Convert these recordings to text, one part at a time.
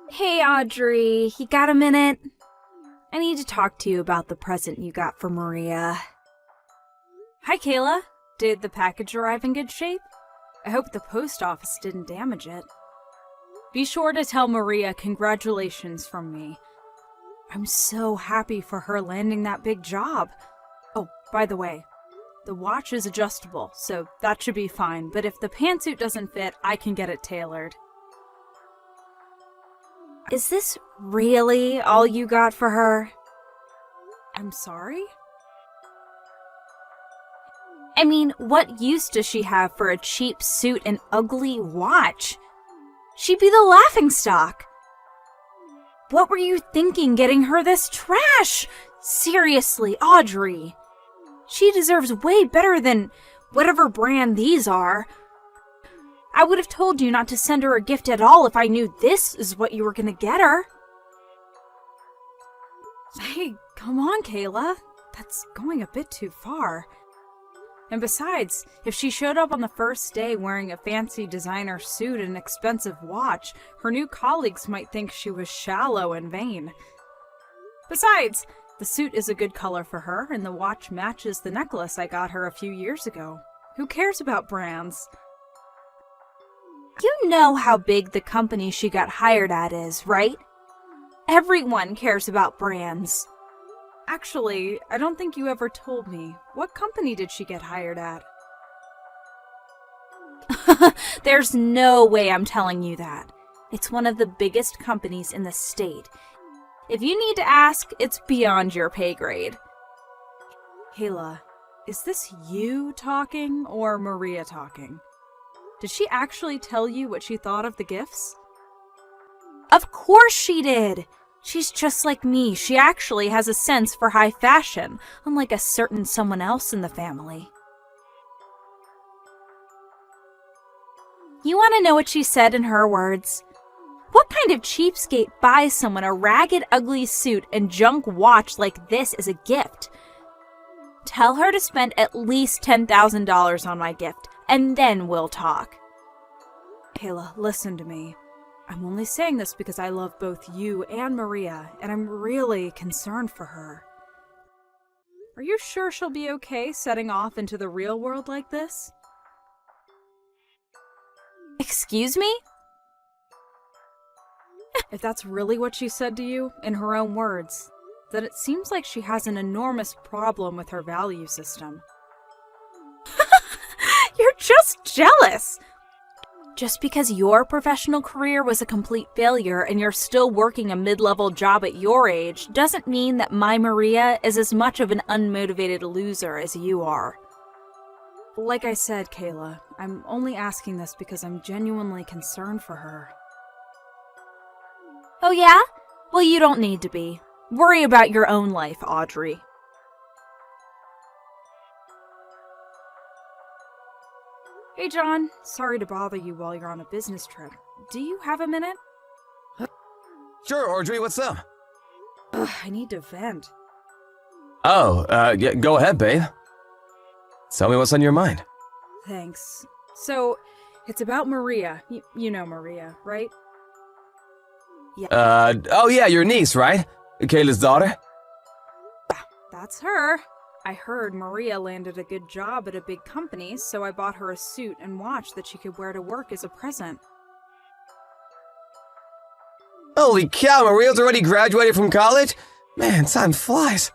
Hey Audrey, you got a minute? I need to talk to you about the present you got for Maria. Hi Kayla, did the package arrive in good shape? I hope the post office didn't damage it. Be sure to tell Maria congratulations from me. I'm so happy for her landing that big job. Oh, by the way, the watch is adjustable, so that should be fine, but if the pantsuit doesn't fit, I can get it tailored. Is this really all you got for her? I'm sorry? I mean, what use does she have for a cheap suit and ugly watch? She'd be the laughingstock. What were you thinking getting her this trash? Seriously, Audrey. She deserves way better than whatever brand these are. I would have told you not to send her a gift at all if I knew this is what you were gonna get her. Hey, come on, Kayla. That's going a bit too far. And besides, if she showed up on the first day wearing a fancy designer suit and an expensive watch, her new colleagues might think she was shallow and vain. Besides, the suit is a good color for her, and the watch matches the necklace I got her a few years ago. Who cares about brands? You know how big the company she got hired at is, right? Everyone cares about brands. Actually, I don't think you ever told me. What company did she get hired at? There's no way I'm telling you that. It's one of the biggest companies in the state. If you need to ask, it's beyond your pay grade. Kayla, is this you talking or Maria talking? Did she actually tell you what she thought of the gifts? Of course she did! She's just like me. She actually has a sense for high fashion, unlike a certain someone else in the family. You want to know what she said in her words? What kind of cheapskate buys someone a ragged, ugly suit and junk watch like this as a gift? Tell her to spend at least $10,000 on my gift, and then we'll talk. Kayla, listen to me. I'm only saying this because I love both you and Maria, and I'm really concerned for her. Are you sure she'll be okay setting off into the real world like this? Excuse me? If that's really what she said to you, in her own words, then it seems like she has an enormous problem with her value system. You're just jealous! Just because your professional career was a complete failure and you're still working a mid-level job at your age doesn't mean that my Maria is as much of an unmotivated loser as you are. Like I said, Kayla, I'm only asking this because I'm genuinely concerned for her. Oh yeah? Well, you don't need to be. Worry about your own life, Audrey. Hey John, sorry to bother you while you're on a business trip. Do you have a minute? Sure, Audrey, what's up? I need to vent. Oh, yeah, go ahead, babe. Tell me what's on your mind. Thanks. So, it's about Maria. You know Maria, right? Yeah. Oh yeah, your niece, right? Kayla's daughter? That's her. I heard Maria landed a good job at a big company, so I bought her a suit and watch that she could wear to work as a present. Holy cow, Maria's already graduated from college? Man, time flies.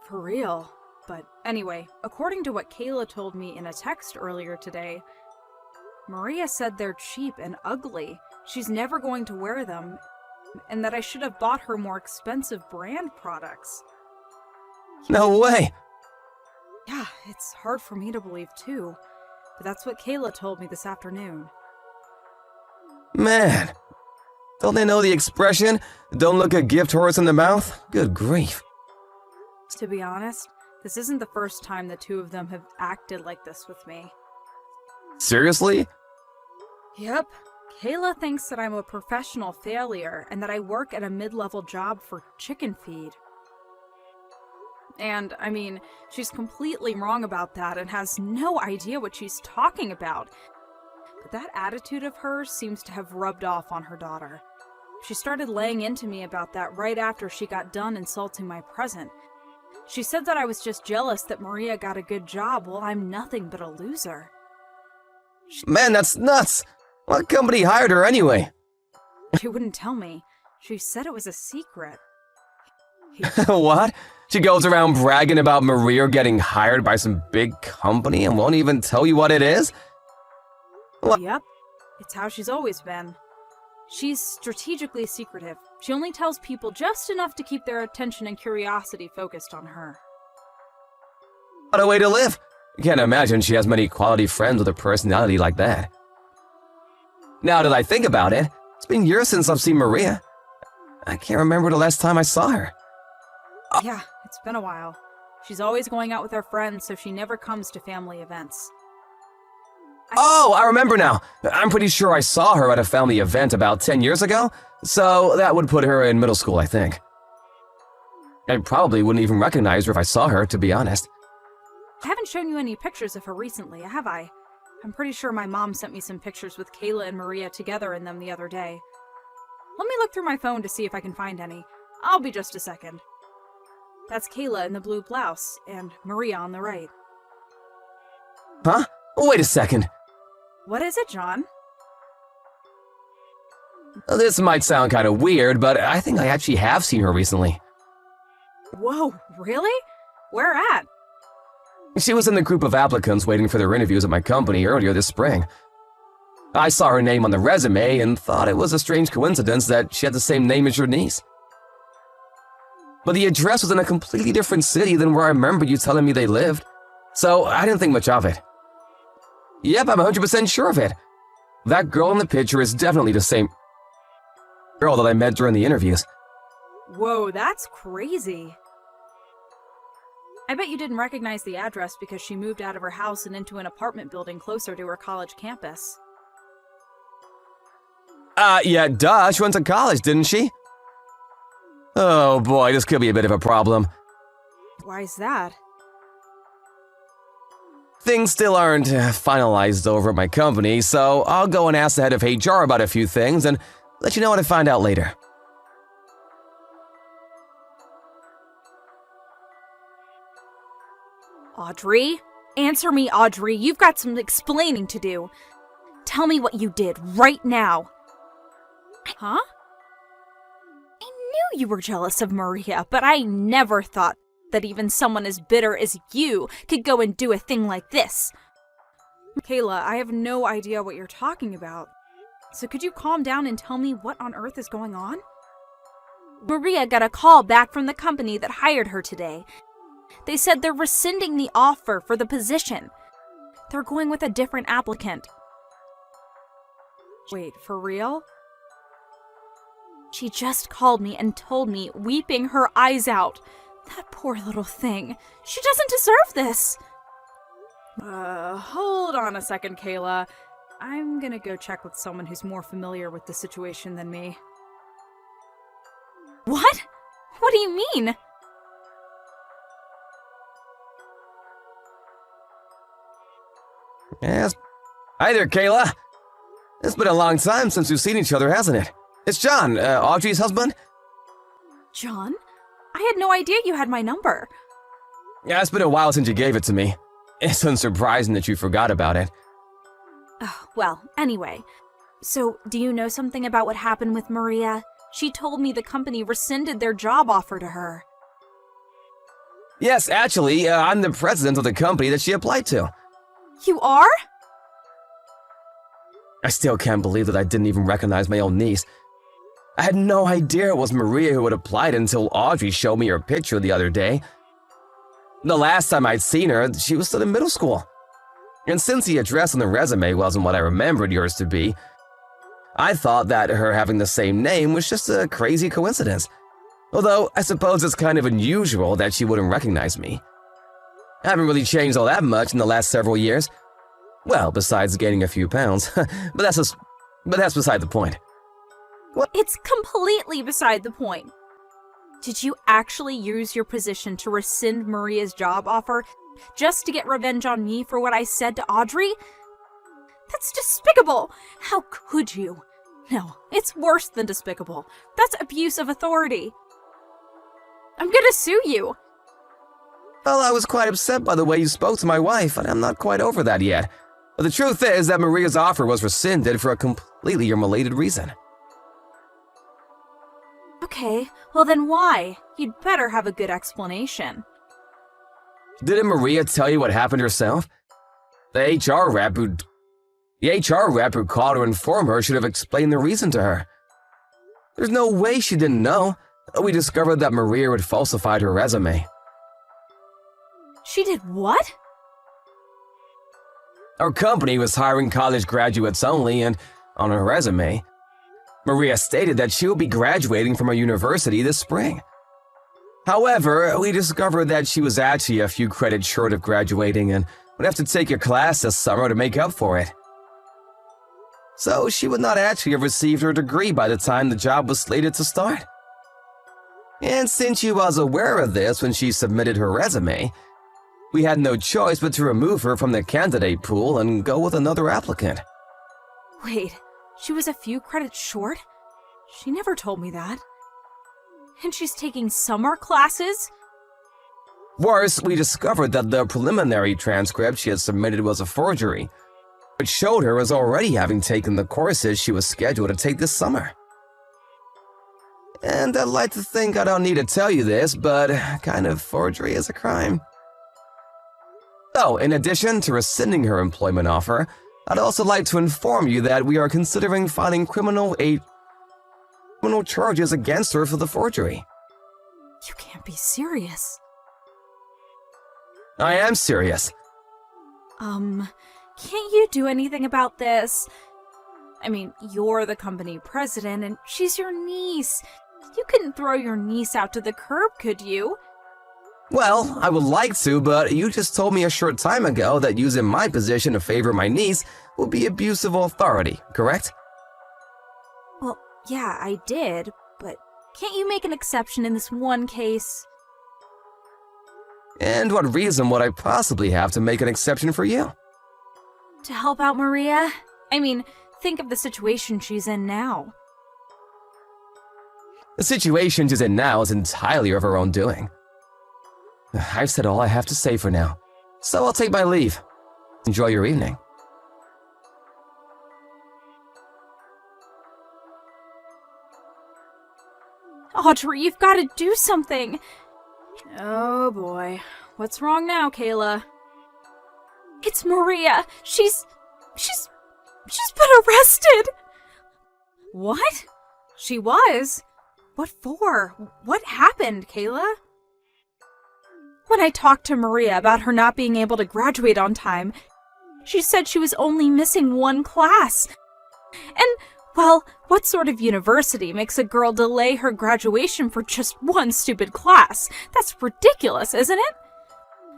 For real. But anyway, according to what Kayla told me in a text earlier today, Maria said they're cheap and ugly. She's never going to wear them, and that I should have bought her more expensive brand products. No way. Yeah, it's hard for me to believe too, but that's what Kayla told me this afternoon. Man, don't they know the expression, don't look a gift horse in the mouth? Good grief. To be honest, this isn't the first time the two of them have acted like this with me. Seriously? Yep. Kayla thinks that I'm a professional failure and that I work at a mid-level job for chicken feed. And, I mean, she's completely wrong about that and has no idea what she's talking about. But that attitude of hers seems to have rubbed off on her daughter. She started laying into me about that right after she got done insulting my present. She said that I was just jealous that Maria got a good job while I'm nothing but a loser. Man, that's nuts! What company hired her anyway? She wouldn't tell me. She said it was a secret. What? She goes around bragging about Maria getting hired by some big company and won't even tell you what it is? Yep, it's how she's always been. She's strategically secretive. She only tells people just enough to keep their attention and curiosity focused on her. What a way to live! Can't imagine she has many quality friends with a personality like that. Now that I think about it, it's been years since I've seen Maria. I can't remember the last time I saw her. Yeah, it's been a while. She's always going out with her friends, so she never comes to family events. Oh, I remember now. I'm pretty sure I saw her at a family event about 10 years ago, so that would put her in middle school, I think. I probably wouldn't even recognize her if I saw her, to be honest. I haven't shown you any pictures of her recently, have I? I'm pretty sure my mom sent me some pictures with Kayla and Maria together in them the other day. Let me look through my phone to see if I can find any. I'll be just a second. That's Kayla in the blue blouse, and Maria on the right. Huh? Wait a second. What is it, John? This might sound kind of weird, but I think I actually have seen her recently. Whoa, really? Where at? She was in the group of applicants waiting for their interviews at my company earlier this spring. I saw her name on the resume and thought it was a strange coincidence that she had the same name as your niece. But the address was in a completely different city than where I remember you telling me they lived, so I didn't think much of it. Yep, I'm 100% sure of it. That girl in the picture is definitely the same girl that I met during the interviews. Whoa, that's crazy. I bet you didn't recognize the address because she moved out of her house and into an apartment building closer to her college campus. Yeah, duh, she went to college, didn't she? Oh boy, this could be a bit of a problem. Why's that? Things still aren't finalized over at my company, so I'll go and ask the head of HR about a few things and let you know what I find out later. Audrey? Answer me, Audrey. You've got some explaining to do. Tell me what you did right now. Huh? I knew you were jealous of Maria, but I never thought that even someone as bitter as you could go and do a thing like this. Kayla, I have no idea what you're talking about. So could you calm down and tell me what on earth is going on? Maria got a call back from the company that hired her today. They said they're rescinding the offer for the position. They're going with a different applicant. Wait, for real? She just called me and told me, weeping her eyes out. That poor little thing. She doesn't deserve this. Hold on a second, Kayla. I'm gonna go check with someone who's more familiar with the situation than me. What? What do you mean? Yes. Hi there, Kayla. It's been a long time since we've seen each other, hasn't it? It's John, Audrey's husband. John? I had no idea you had my number. Yeah, it's been a while since you gave it to me. It's unsurprising that you forgot about it. Oh, well, anyway. So, do you know something about what happened with Maria? She told me the company rescinded their job offer to her. Yes, actually, I'm the president of the company that she applied to. You are? I still can't believe that I didn't even recognize my own niece. I had no idea it was Maria who had applied until Audrey showed me her picture the other day. The last time I'd seen her, she was still in middle school. And since the address on the resume wasn't what I remembered yours to be, I thought that her having the same name was just a crazy coincidence. Although, I suppose it's kind of unusual that she wouldn't recognize me. I haven't really changed all that much in the last several years. Well, besides gaining a few pounds. but that's beside the point. What? It's completely beside the point. Did you actually use your position to rescind Maria's job offer just to get revenge on me for what I said to Audrey? That's despicable! How could you? No, it's worse than despicable. That's abuse of authority. I'm gonna sue you. Well, I was quite upset by the way you spoke to my wife, and I'm not quite over that yet. But the truth is that Maria's offer was rescinded for a completely unrelated reason. Okay, well then why? You'd better have a good explanation. Didn't Maria tell you what happened herself? The HR rep who called to inform her should have explained the reason to her. There's no way she didn't know. We discovered that Maria had falsified her resume. She did what? Our company was hiring college graduates only, and on her resume, Maria stated that she will be graduating from a university this spring. However, we discovered that she was actually a few credits short of graduating and would have to take a class this summer to make up for it. So she would not actually have received her degree by the time the job was slated to start. And since she was aware of this when she submitted her resume, we had no choice but to remove her from the candidate pool and go with another applicant. Wait, she was a few credits short? She never told me that. And she's taking summer classes? Worse, we discovered that the preliminary transcript she had submitted was a forgery, which showed her as already having taken the courses she was scheduled to take this summer. And I'd like to think I don't need to tell you this, but kind of forgery is a crime. So, in addition to rescinding her employment offer, I'd also like to inform you that we are considering filing criminal charges against her for the forgery. You can't be serious. I am serious. Can't you do anything about this? I mean, you're the company president and she's your niece. You couldn't throw your niece out to the curb, could you? Well, I would like to, but you just told me a short time ago that using my position to favor my niece would be abuse of authority, correct? Well, yeah, I did, but can't you make an exception in this one case? And what reason would I possibly have to make an exception for you? To help out Maria? I mean, think of the situation she's in now. The situation she's in now is entirely of her own doing. I've said all I have to say for now, so I'll take my leave. Enjoy your evening. Audrey, you've got to do something. Oh boy. What's wrong now, Kayla? It's Maria. She's been arrested. What? She was? What for? What happened, Kayla? When I talked to Maria about her not being able to graduate on time, she said she was only missing one class. And, well, what sort of university makes a girl delay her graduation for just one stupid class? That's ridiculous, isn't it?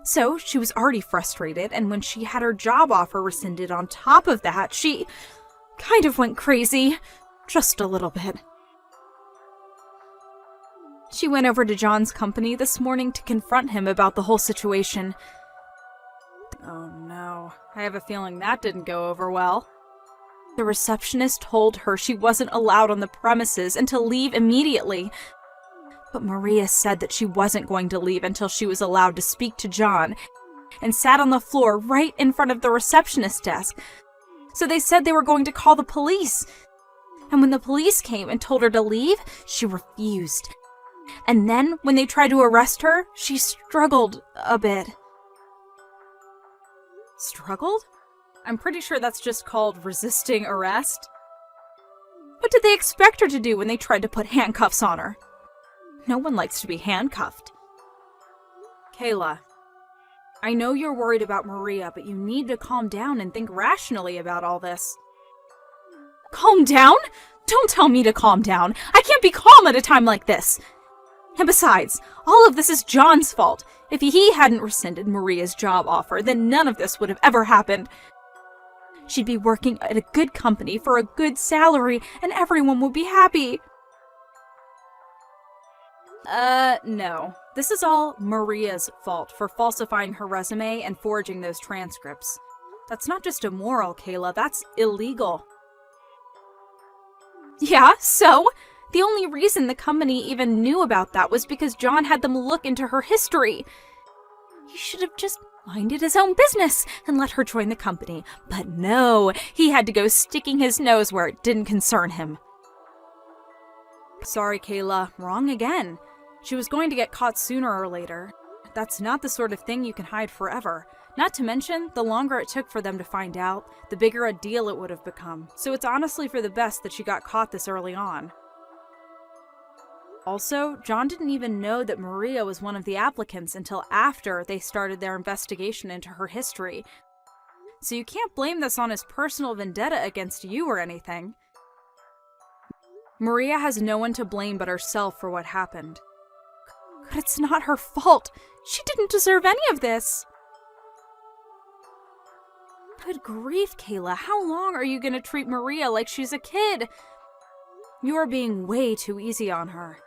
So, she was already frustrated, and when she had her job offer rescinded on top of that, she kind of went crazy. Just a little bit. She went over to John's company this morning to confront him about the whole situation. Oh no, I have a feeling that didn't go over well. The receptionist told her she wasn't allowed on the premises and to leave immediately. But Maria said that she wasn't going to leave until she was allowed to speak to John, and sat on the floor right in front of the receptionist's desk. So they said they were going to call the police. And when the police came and told her to leave, she refused. And then, when they tried to arrest her, she struggled a bit. Struggled? I'm pretty sure that's just called resisting arrest. What did they expect her to do when they tried to put handcuffs on her? No one likes to be handcuffed. Kayla, I know you're worried about Maria, but you need to calm down and think rationally about all this. Calm down? Don't tell me to calm down. I can't be calm at a time like this. And besides, all of this is John's fault. If he hadn't rescinded Maria's job offer, then none of this would have ever happened. She'd be working at a good company for a good salary, and everyone would be happy. No. This is all Maria's fault for falsifying her resume and forging those transcripts. That's not just immoral, Kayla, that's illegal. Yeah, so? The only reason the company even knew about that was because John had them look into her history. He should have just minded his own business and let her join the company. But no, he had to go sticking his nose where it didn't concern him. Sorry, Kayla, wrong again. She was going to get caught sooner or later. That's not the sort of thing you can hide forever. Not to mention, the longer it took for them to find out, the bigger a deal it would have become. So it's honestly for the best that she got caught this early on. Also, John didn't even know that Maria was one of the applicants until after they started their investigation into her history. So you can't blame this on his personal vendetta against you or anything. Maria has no one to blame but herself for what happened. But it's not her fault. She didn't deserve any of this. Good grief, Kayla. How long are you going to treat Maria like she's a kid? You are being way too easy on her.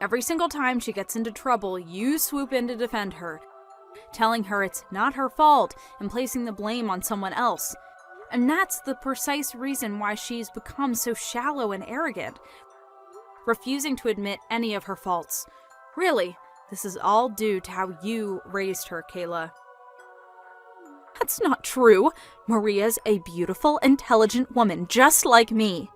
Every single time she gets into trouble, you swoop in to defend her, telling her it's not her fault and placing the blame on someone else. And that's the precise reason why she's become so shallow and arrogant, refusing to admit any of her faults. Really, this is all due to how you raised her, Kayla. That's not true. Maria's a beautiful, intelligent woman, just like me.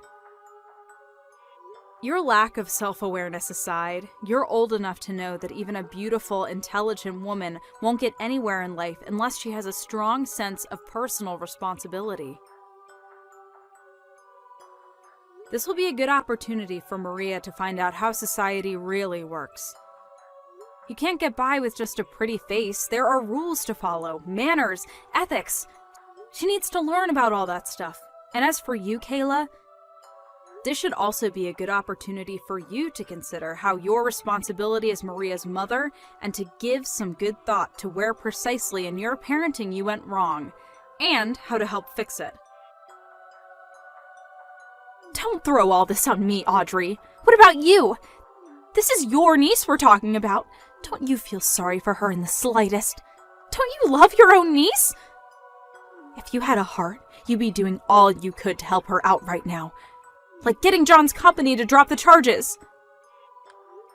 Your lack of self-awareness aside, you're old enough to know that even a beautiful, intelligent woman won't get anywhere in life unless she has a strong sense of personal responsibility. This will be a good opportunity for Maria to find out how society really works. You can't get by with just a pretty face. There are rules to follow, manners, ethics. She needs to learn about all that stuff. And as for you, Kayla, this should also be a good opportunity for you to consider how your responsibility as Maria's mother and to give some good thought to where precisely in your parenting you went wrong, and how to help fix it. Don't throw all this on me, Audrey. What about you? This is your niece we're talking about. Don't you feel sorry for her in the slightest? Don't you love your own niece? If you had a heart, you'd be doing all you could to help her out right now. Like getting John's company to drop the charges.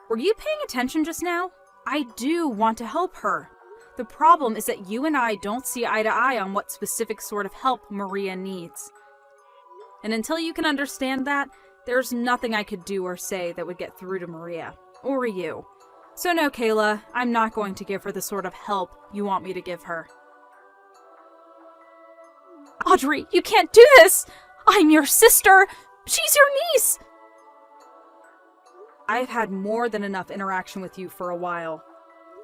Were you paying attention just now? I do want to help her. The problem is that you and I don't see eye to eye on what specific sort of help Maria needs. And until you can understand that, there's nothing I could do or say that would get through to Maria, or you. So no, Kayla, I'm not going to give her the sort of help you want me to give her. Audrey, you can't do this! I'm your sister! She's your niece! I've had more than enough interaction with you for a while.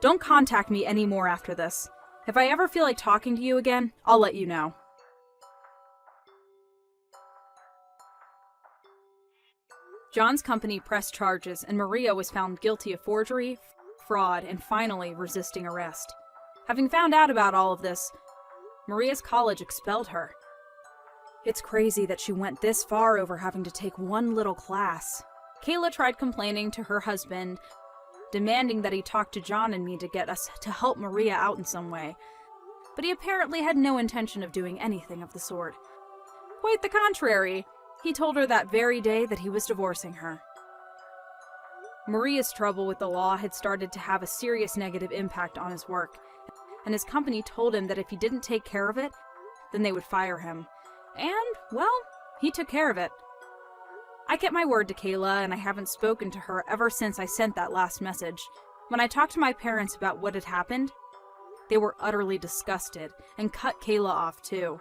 Don't contact me anymore after this. If I ever feel like talking to you again, I'll let you know. John's company pressed charges, and Maria was found guilty of forgery, fraud, and finally resisting arrest. Having found out about all of this, Maria's college expelled her. It's crazy that she went this far over having to take one little class. Kayla tried complaining to her husband, demanding that he talk to John and me to get us to help Maria out in some way. But he apparently had no intention of doing anything of the sort. Quite the contrary. He told her that very day that he was divorcing her. Maria's trouble with the law had started to have a serious negative impact on his work, and his company told him that if he didn't take care of it, then they would fire him. And, well, he took care of it. I kept my word to Kayla, and I haven't spoken to her ever since I sent that last message. When I talked to my parents about what had happened, they were utterly disgusted and cut Kayla off too.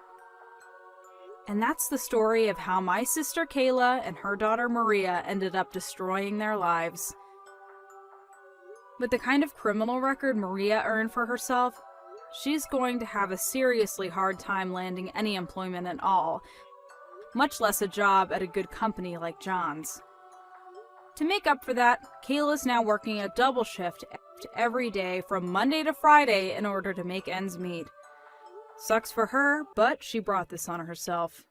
And that's the story of how my sister Kayla and her daughter Maria ended up destroying their lives. With the kind of criminal record Maria earned for herself, she's going to have a seriously hard time landing any employment at all, much less a job at a good company like John's. To make up for that, Kayla's now working a double shift every day from Monday to Friday in order to make ends meet. Sucks for her, but she brought this on herself.